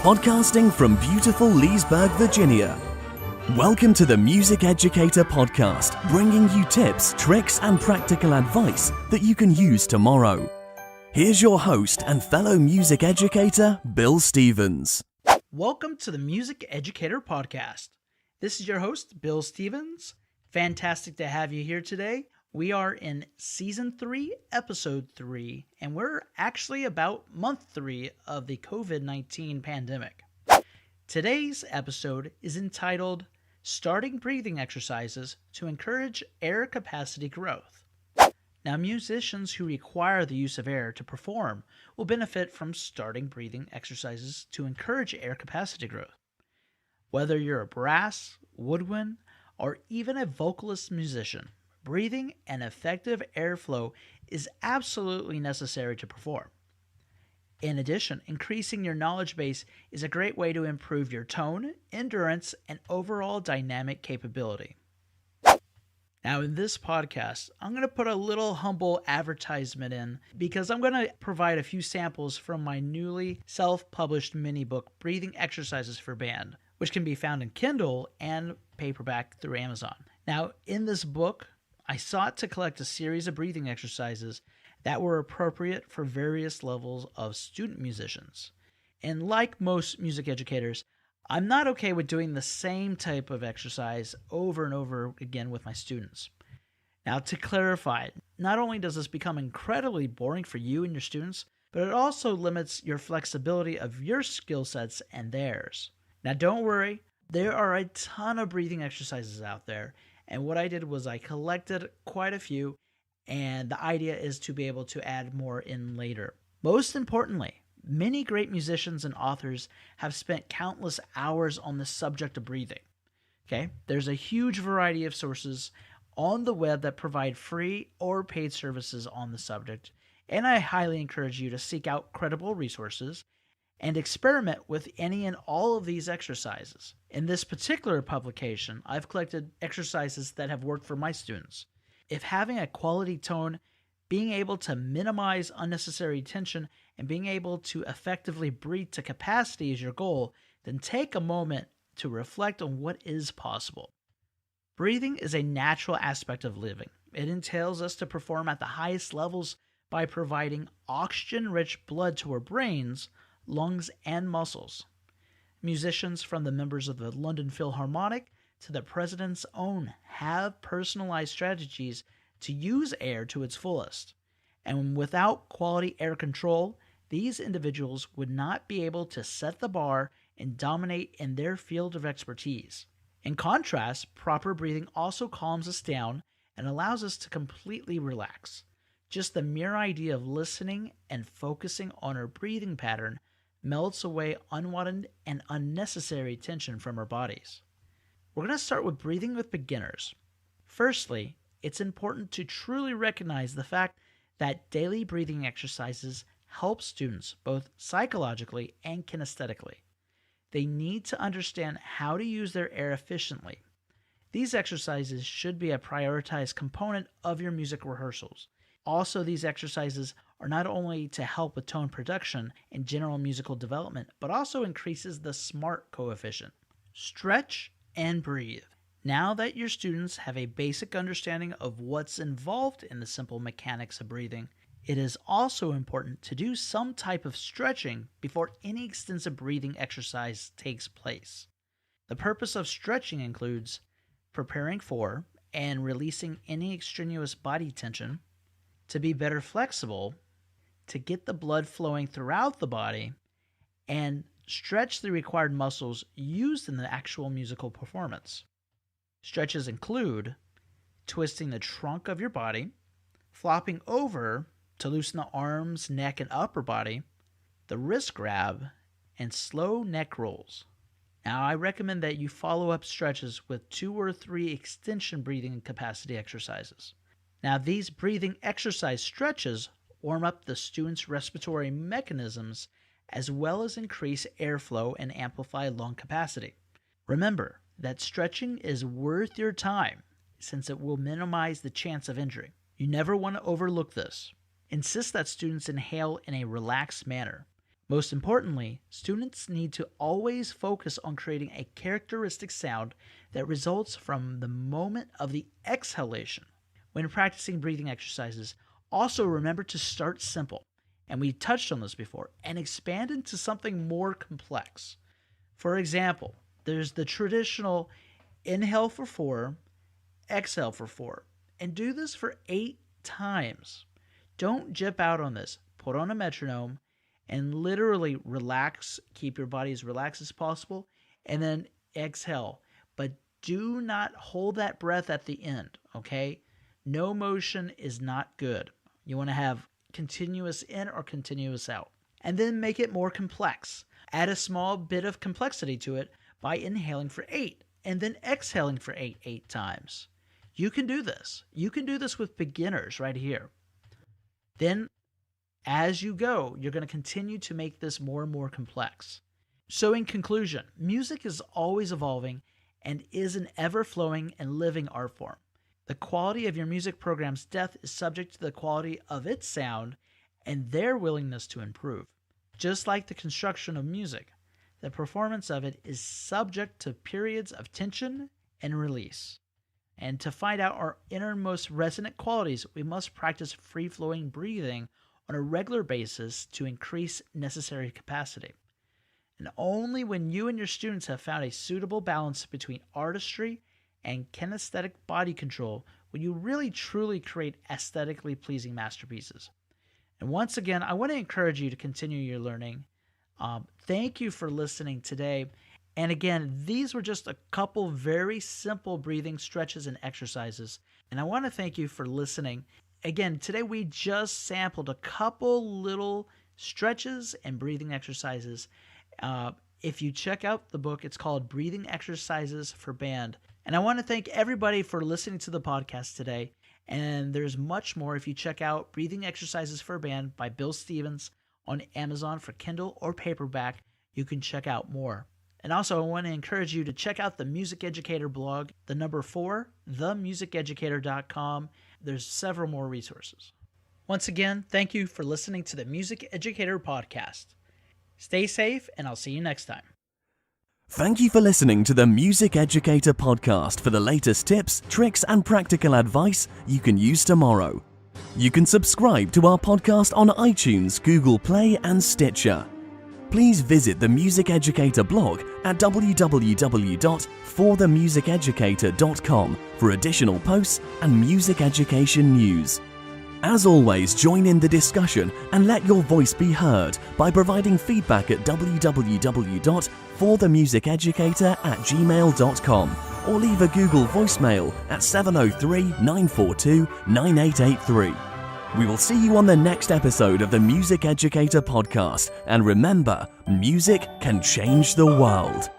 Podcasting from beautiful Leesburg, Virginia. Welcome to the Music Educator Podcast, bringing you tips, tricks, and practical advice that you can use tomorrow. Here's your host and fellow music educator, Bill Stevens. Welcome to the Music Educator Podcast. This is your host, Bill Stevens. Fantastic to have you here today. We are in Season 3, Episode 3, and we're actually about Month 3 of the COVID-19 pandemic. Today's episode is entitled, Starting Breathing Exercises to Encourage Air Capacity Growth. Now, musicians who require the use of air to perform will benefit from starting breathing exercises to encourage air capacity growth. Whether you're a brass, woodwind, or even a vocalist musician, breathing and effective airflow is absolutely necessary to perform. In addition, increasing your knowledge base is a great way to improve your tone, endurance, and overall dynamic capability. Now, in this podcast, I'm going to put a little humble advertisement in because I'm going to provide a few samples from my newly self-published mini book, Breathing Exercises for Band, which can be found in Kindle and paperback through Amazon. Now, in this book, I sought to collect a series of breathing exercises that were appropriate for various levels of student musicians. And like most music educators, I'm not okay with doing the same type of exercise over and over again with my students. Now, to clarify, not only does this become incredibly boring for you and your students, but it also limits your flexibility of your skill sets and theirs. Now, don't worry, there are a ton of breathing exercises out there. And what I did was I collected quite a few, and the idea is to be able to add more in later. Most importantly, many great musicians and authors have spent countless hours on the subject of breathing. Okay, there's a huge variety of sources on the web that provide free or paid services on the subject, and I highly encourage you to seek out credible resources and experiment with any and all of these exercises. In this particular publication, I've collected exercises that have worked for my students. If having a quality tone, being able to minimize unnecessary tension, and being able to effectively breathe to capacity is your goal, then take a moment to reflect on what is possible. Breathing is a natural aspect of living. It entails us to perform at the highest levels by providing oxygen-rich blood to our brains, lungs, and muscles. Musicians from the members of the London Philharmonic to the president's own have personalized strategies to use air to its fullest. And without quality air control, these individuals would not be able to set the bar and dominate in their field of expertise. In contrast, proper breathing also calms us down and allows us to completely relax. Just the mere idea of listening and focusing on our breathing pattern melts away unwanted and unnecessary tension from our bodies. We're going to start with breathing with beginners. Firstly, it's important to truly recognize the fact that daily breathing exercises help students both psychologically and kinesthetically. They need to understand how to use their air efficiently. These exercises should be a prioritized component of your music rehearsals. Also, these exercises are not only to help with tone production and general musical development, but also increases the SMART coefficient. Stretch and breathe. Now that your students have a basic understanding of what's involved in the simple mechanics of breathing, it is also important to do some type of stretching before any extensive breathing exercise takes place. The purpose of stretching includes preparing for and releasing any extraneous body tension, to be better flexible, to get the blood flowing throughout the body, and stretch the required muscles used in the actual musical performance. Stretches include twisting the trunk of your body, flopping over to loosen the arms, neck, and upper body, the wrist grab, and slow neck rolls. Now, I recommend that you follow up stretches with 2 or 3 extension breathing capacity exercises. Now, these breathing exercise stretches warm up the student's respiratory mechanisms as well as increase airflow and amplify lung capacity. Remember that stretching is worth your time since it will minimize the chance of injury. You never want to overlook this. Insist that students inhale in a relaxed manner. Most importantly, students need to always focus on creating a characteristic sound that results from the moment of the exhalation. When practicing breathing exercises, also remember to start simple, and we touched on this before, and expand into something more complex. For example, there's the traditional inhale for 4, exhale for 4, and do this for 8 times. Don't jip out on this. Put on a metronome and literally relax, keep your body as relaxed as possible, and then exhale. But do not hold that breath at the end, okay? No motion is not good. You want to have continuous in or continuous out. And then make it more complex. Add a small bit of complexity to it by inhaling for 8 and then exhaling for 8 times. You can do this. You can do this with beginners right here. Then, as you go, you're going to continue to make this more and more complex. So in conclusion, music is always evolving and is an ever-flowing and living art form. The quality of your music program's depth is subject to the quality of its sound and their willingness to improve. Just like the construction of music, the performance of it is subject to periods of tension and release. And to find out our innermost resonant qualities, we must practice free-flowing breathing on a regular basis to increase necessary capacity. And only when you and your students have found a suitable balance between artistry and kinesthetic body control will you really truly create aesthetically pleasing masterpieces. And once again, I want to encourage you to continue your learning. Thank you for listening today. And again, these were just a couple very simple breathing stretches and exercises. And I want to thank you for listening. Again, today we just sampled a couple little stretches and breathing exercises. If you check out the book, it's called Breathing Exercises for Band. And I want to thank everybody for listening to the podcast today. And there's much more if you check out Breathing Exercises for Band by Bill Stevens on Amazon for Kindle or paperback. You can check out more. And also, I want to encourage you to check out the Music Educator blog, the number 4, themusiceducator.com. There's several more resources. Once again, thank you for listening to the Music Educator podcast. Stay safe, and I'll see you next time. Thank you for listening to the Music Educator podcast for the latest tips, tricks, and practical advice you can use tomorrow. You can subscribe to our podcast on iTunes, Google Play, and Stitcher. Please visit the Music Educator blog at www.forthemusiceducator.com for additional posts and music education news. As always, join in the discussion and let your voice be heard by providing feedback at www.forthemusiceducator@gmail.com or leave a Google voicemail at 703-942-9883. We will see you on the next episode of the Music Educator podcast, and remember, music can change the world.